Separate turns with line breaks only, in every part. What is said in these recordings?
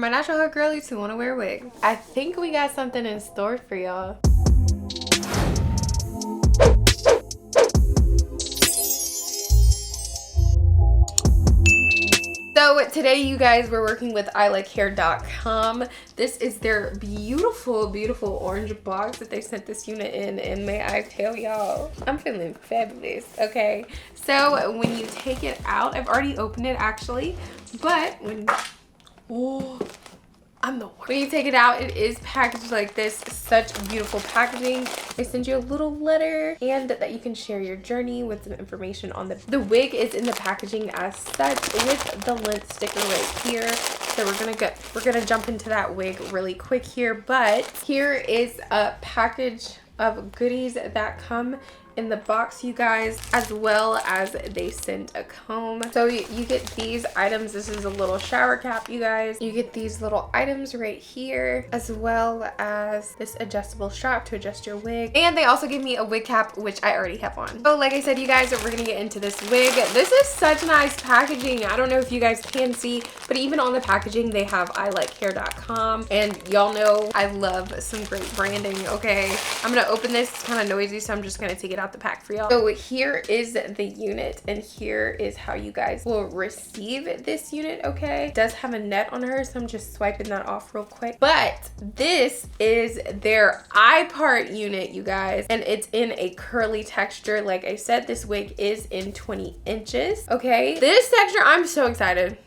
my natural hair girlies who want to wear a wig. I think we got something in store for y'all. So today, you guys, we're working with ILikeHair.com. This is their beautiful, beautiful orange box that they sent this unit in, and may I tell y'all, I'm feeling fabulous, okay? So when you take it out, I've already opened it actually, but when, when you take it out, it is packaged like this. Such beautiful packaging. They send you a little letter and that you can share your journey with some information on the wig is in the packaging as such with the lint sticker right here. So we're gonna jump into that wig really quick here, but here is a package of goodies that come in the box, you guys, as well as they send a comb. So you get these items. This is a little shower cap, you guys. You get these little items right here, as well as this adjustable strap to adjust your wig. And they also give me a wig cap, which I already have on. So like I said, you guys, we're gonna get into this wig. This is such nice packaging. I don't know if you guys can see, but even on the packaging, they have ILikeHair.com. And y'all know I love some great branding, okay? I'm gonna open this. It's kind of noisy, so I'm just gonna take it out the pack for y'all. So here is the unit, and here is how you guys will receive this unit, okay? It does have a net on her, so I'm just swiping that off real quick. But this is their eye part unit, you guys, and it's in a curly texture. Like I said, this wig is in 20 inches, okay? This texture, I'm so excited.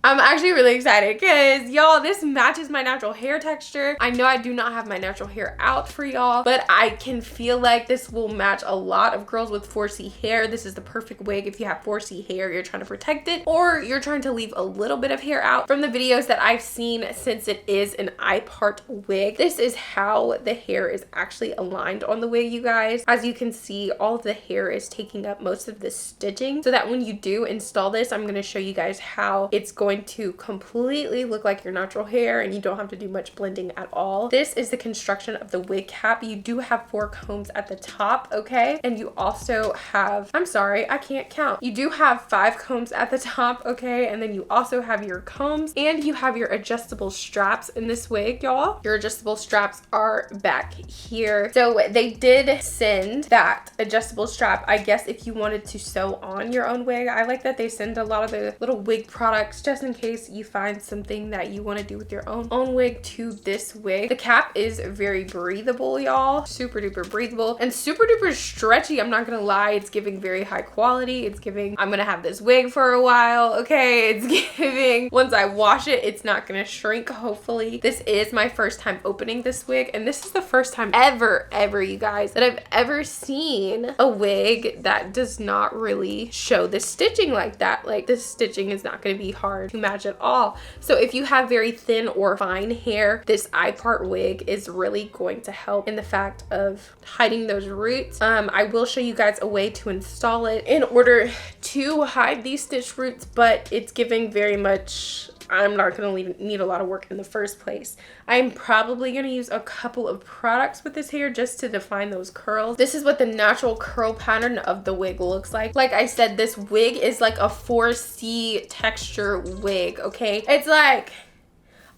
I'm actually really excited because y'all, this matches my natural hair texture. I know I do not have my natural hair out for y'all, but I can feel like this will match a lot of girls with 4C hair. This is the perfect wig if you have 4C hair, you're trying to protect it, or you're trying to leave a little bit of hair out. From the videos that I've seen, since it is an eye part wig, this is how the hair is actually aligned on the wig, you guys. As you can see, all of the hair is taking up most of the stitching, so that when you do install this, I'm going to show you guys how it's going to completely look like your natural hair and you don't have to do much blending at all. This is the construction of the wig cap. You do have 4 combs at the top, okay? And you also have, I'm sorry, I can't count. You do have 5 combs at the top, okay? And then you also have your combs and you have your adjustable straps in this wig, y'all. Your adjustable straps are back here. So they did send that adjustable strap, I guess, if you wanted to sew on your own wig. I like that they send a lot of the little wig products just in case you find something that you want to do with your own wig to this wig. The cap is very breathable, y'all. Super duper breathable and super duper stretchy. I'm not gonna lie, it's giving very high quality. It's giving, I'm gonna have this wig for a while, okay? It's giving, once I wash it, it's not gonna shrink, hopefully. This is my first time opening this wig, and this is the first time ever, you guys, that I've ever seen a wig that does not really show the stitching like that. Like, this stitching is not gonna be hard to match at all. So if you have very thin or fine hair, this eye part wig is really going to help in the fact of hiding those roots. I will show you guys a way to install it in order to hide these stitch roots, but it's giving very much, I'm not going to need a lot of work in the first place. I'm probably going to use a couple of products with this hair just to define those curls. This is what the natural curl pattern of the wig looks like. Like I said, this wig is like a 4C texture wig, okay? It's like,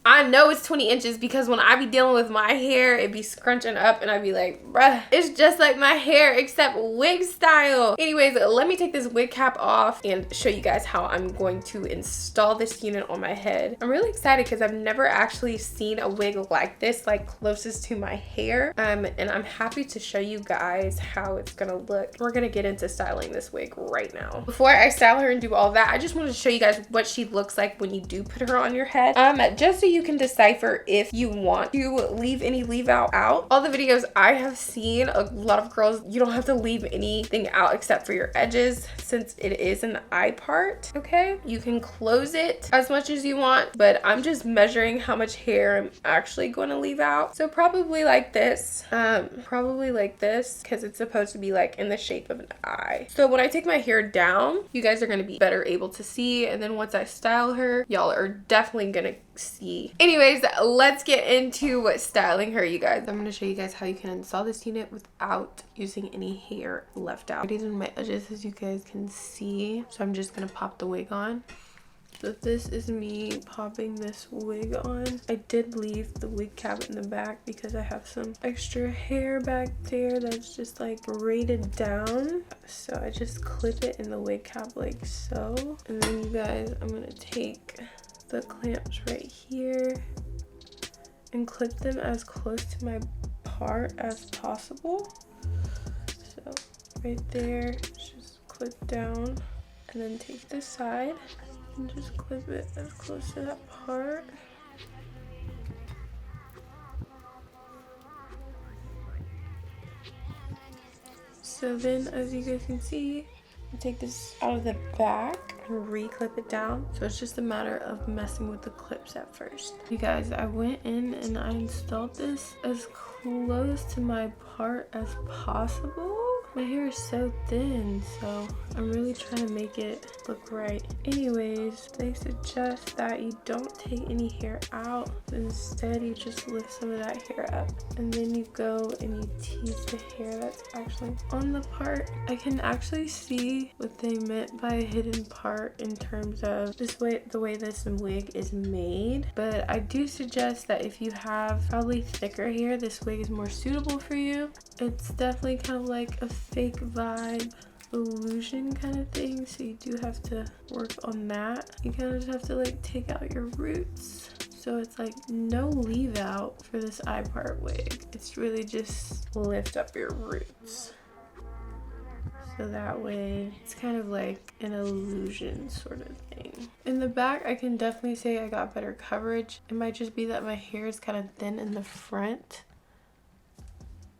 I know it's 20 inches because when I be dealing with my hair, it be scrunching up and I be like, bruh, it's just like my hair except wig style. Anyways, let me take this wig cap off and show you guys how I'm going to install this unit on my head. I'm really excited because I've never actually seen a wig like this, like closest to my hair. And I'm happy to show you guys how it's gonna look. We're gonna get into styling this wig right now. Before I style her and do all that, I just wanted to show you guys what she looks like when you do put her on your head. Just so you can decipher if you want to leave any leave out. All the videos I have seen, a lot of girls, you don't have to leave anything out except for your edges since it is an eye part, okay? You can close it as much as you want, but I'm just measuring how much hair I'm actually going to leave out. So probably like this, because it's supposed to be like in the shape of an eye. So when I take my hair down, you guys are going to be better able to see, and then once I style her, y'all are definitely going to see. Anyways, let's get into styling her, you guys. I'm going to show you guys how you can install this unit without using any hair left out. These are my edges, as you guys can see. So I'm just going to pop the wig on. So this is me popping this wig on. I did leave the wig cap in the back because I have some extra hair back there that's just like braided down. So I just clip it in the wig cap like so. And then you guys, I'm gonna take the clamps right here and clip them as close to my part as possible. So right there, just clip down, and then take this side and just clip it as close to that part. So then, as you guys can see, I take this out of the back and re-clip it down. So it's just a matter of messing with the clips at first. You guys, I went in and I installed this as close to my part as possible. My hair is so thin, so I'm really trying to make it look right. Anyways, they suggest that you don't take any hair out. Instead, you just lift some of that hair up. And then you go and you tease the hair that's actually on the part. I can actually see what they meant by a hidden part in terms of the way this wig is made. But I do suggest that if you have probably thicker hair, this wig is more suitable for you. It's definitely kind of like a fake vibe illusion kind of thing, so you do have to work on that. You kind of just have to like take out your roots. So it's like no leave out for this eye part wig. It's really just lift up your roots. So that way it's kind of like an illusion sort of thing. In the back, I can definitely say I got better coverage. It might just be that my hair is kind of thin in the front,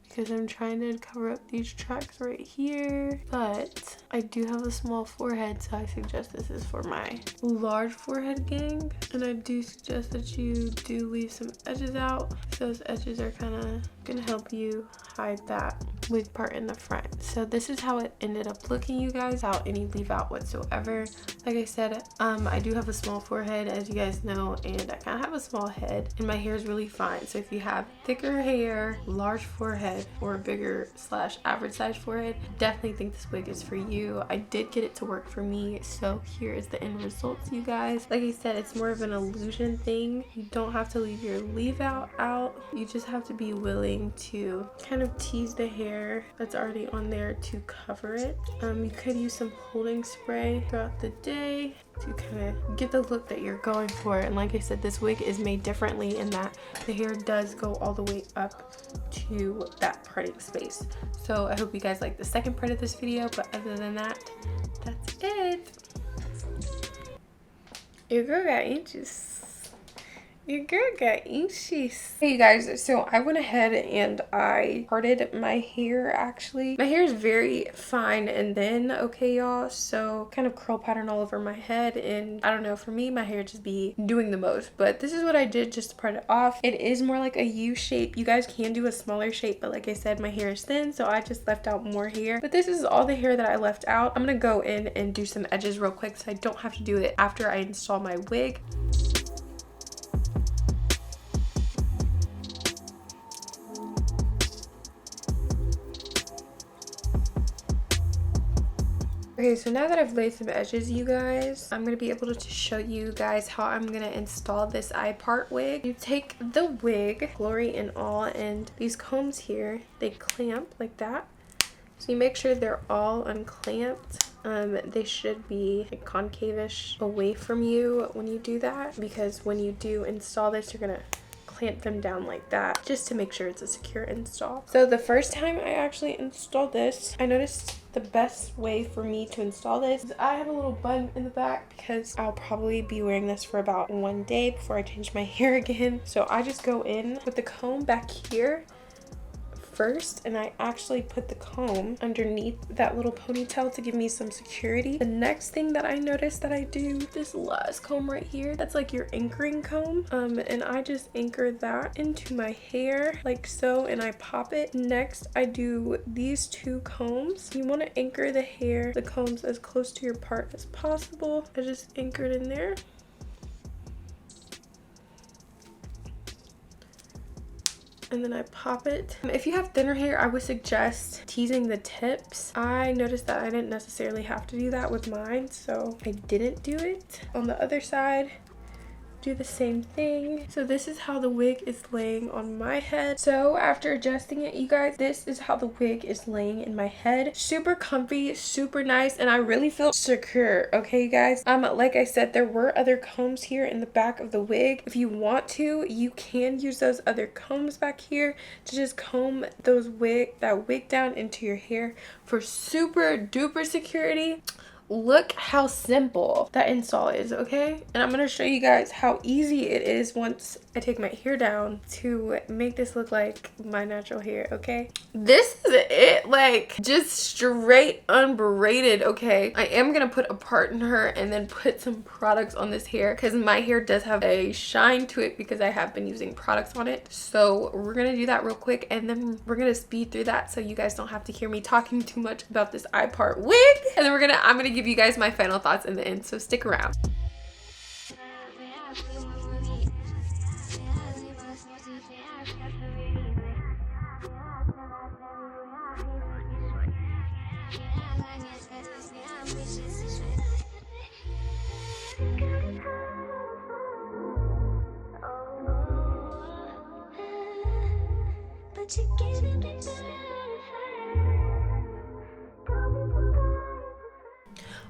because I'm trying to cover up these tracks right here. But I do have a small forehead, so I suggest this is for my large forehead gang. And I do suggest that you do leave some edges out. Those edges are kind of gonna help you hide that wig part in the front. So this is how it ended up looking, you guys, without any leave out whatsoever. Like I said, I do have a small forehead, as you guys know, and I kind of have a small head, and my hair is really fine. So if you have thicker hair, large forehead, or a bigger / average size forehead, definitely think this wig is for you. I did get it to work for me, so here is the end results, you guys. Like I said, it's more of an illusion thing. You don't have to leave your leave out. You just have to be willing to kind of tease the hair that's already on there to cover it. You could use some holding spray throughout the day to kind of get the look that you're going for. And like I said, this wig is made differently in that the hair does go all the way up to that parting space. So I hope you guys like the second part of this video, but other than that, that's it. Your girl got inches. Your girl got inches. Hey you guys, so I went ahead and I parted my hair. Actually, my hair is very fine and thin, okay y'all, so kind of curl pattern all over my head, and I don't know, for me my hair just be doing the most. But this is what I did just to part it off. It is more like a U shape. You guys can do a smaller shape, but like I said, my hair is thin, so I just left out more hair. But this is all the hair that I left out. I'm gonna go in and do some edges real quick so I don't have to do it after I install my wig. Okay, so now that I've laid some edges, you guys, I'm going to be able to show you guys how I'm going to install this eye part wig. You take the wig, glory and all, and these combs here, they clamp like that. So you make sure they're all unclamped. They should be like concave-ish away from you when you do that, because when you do install this, you're going to clamp them down like that just to make sure it's a secure install. So the first time I actually installed this, I noticed the best way for me to install this is I have a little bun in the back because I'll probably be wearing this for about 1 day before I change my hair again. So I just go in with the comb back here first, and I actually put the comb underneath that little ponytail to give me some security. The next thing that I noticed that I do, this last comb right here, that's like your anchoring comb, and I just anchor that into my hair like so, and I pop it. Next, I do these 2 combs. You want to anchor the combs as close to your part as possible. I just anchored in there. and then I pop it. If you have thinner hair, I would suggest teasing the tips. I noticed that I didn't necessarily have to do that with mine, so I didn't do it. On the other side, do the same thing. So this is how the wig is laying on my head. So after adjusting it, you guys, this is how the wig is laying in my head. Super comfy, super nice, and I really feel secure. Okay, you guys, like I said, there were other combs here in the back of the wig. If you want to, you can use those other combs back here to just comb that wig down into your hair for super duper security. Look how simple that install is, okay? And I'm gonna show you guys how easy it is once I take my hair down to make this look like my natural hair, okay? This is it, like just straight unbraided, okay? I am gonna put a part in her and then put some products on this hair because my hair does have a shine to it because I have been using products on it. So we're gonna do that real quick and then we're gonna speed through that so you guys don't have to hear me talking too much about this iPart wig. And then I'm gonna give you guys my final thoughts in the end, so stick around.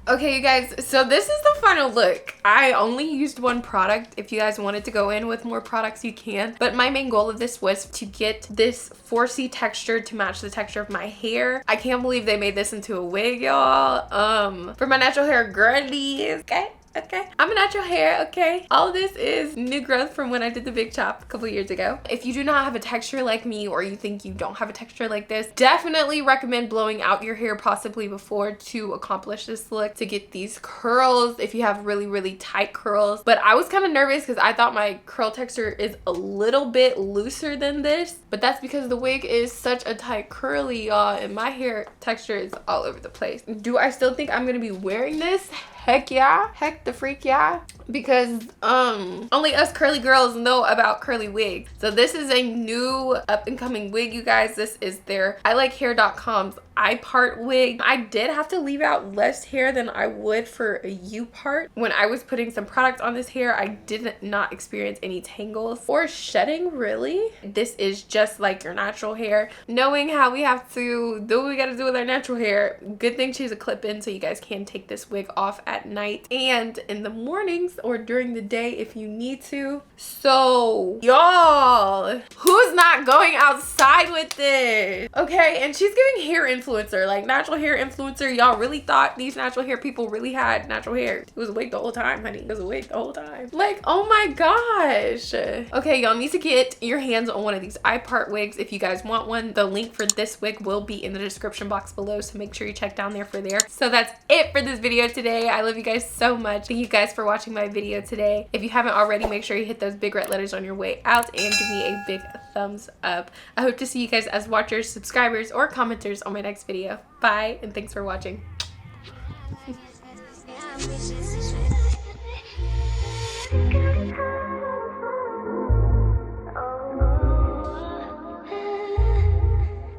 Okay, you guys, so this is the final look. I only used one product. If you guys wanted to go in with more products, you can. But my main goal of this was to get this 4C texture to match the texture of my hair. I can't believe they made this into a wig, y'all. For my natural hair girlies, okay? Okay, I'm a natural hair, okay? All of this is new growth from when I did the big chop a couple years ago. If you do not have a texture like me or you think you don't have a texture like this, definitely recommend blowing out your hair possibly before to accomplish this look, to get these curls if you have really, really tight curls. But I was kind of nervous because I thought my curl texture is a little bit looser than this, but that's because the wig is such a tight curly, y'all, and my hair texture is all over the place. Do I still think I'm gonna be wearing this? Heck yeah, heck the freak yeah, because only us curly girls know about curly wigs. So this is a new up and coming wig, you guys. This is their ILikeHair.com's I-part wig. I did have to leave out less hair than I would for a U-part. When I was putting some product on this hair, I did not experience any tangles or shedding, really. This is just like your natural hair. Knowing how we have to do what we gotta do with our natural hair, good thing she's a clip-in so you guys can take this wig off at night and in the mornings or during the day if you need to. So y'all, who's not going outside with this? Okay, and she's giving hair influencer, like natural hair influencer. Y'all really thought these natural hair people really had natural hair? It was a wig the whole time, honey. It was a wig the whole time. Like, oh my gosh. Okay, y'all need to get your hands on one of these I-part wigs if you guys want one. The link for this wig will be in the description box below, so make sure you check down there for there. So that's it for this video today. I love you guys so much. Thank you guys for watching my video today. If you haven't already, make sure you hit those big red letters on your way out and give me a big thumbs up. I hope to see you guys as watchers, subscribers, or commenters on my next video. Bye, and thanks for watching.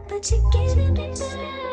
But you're giving me back.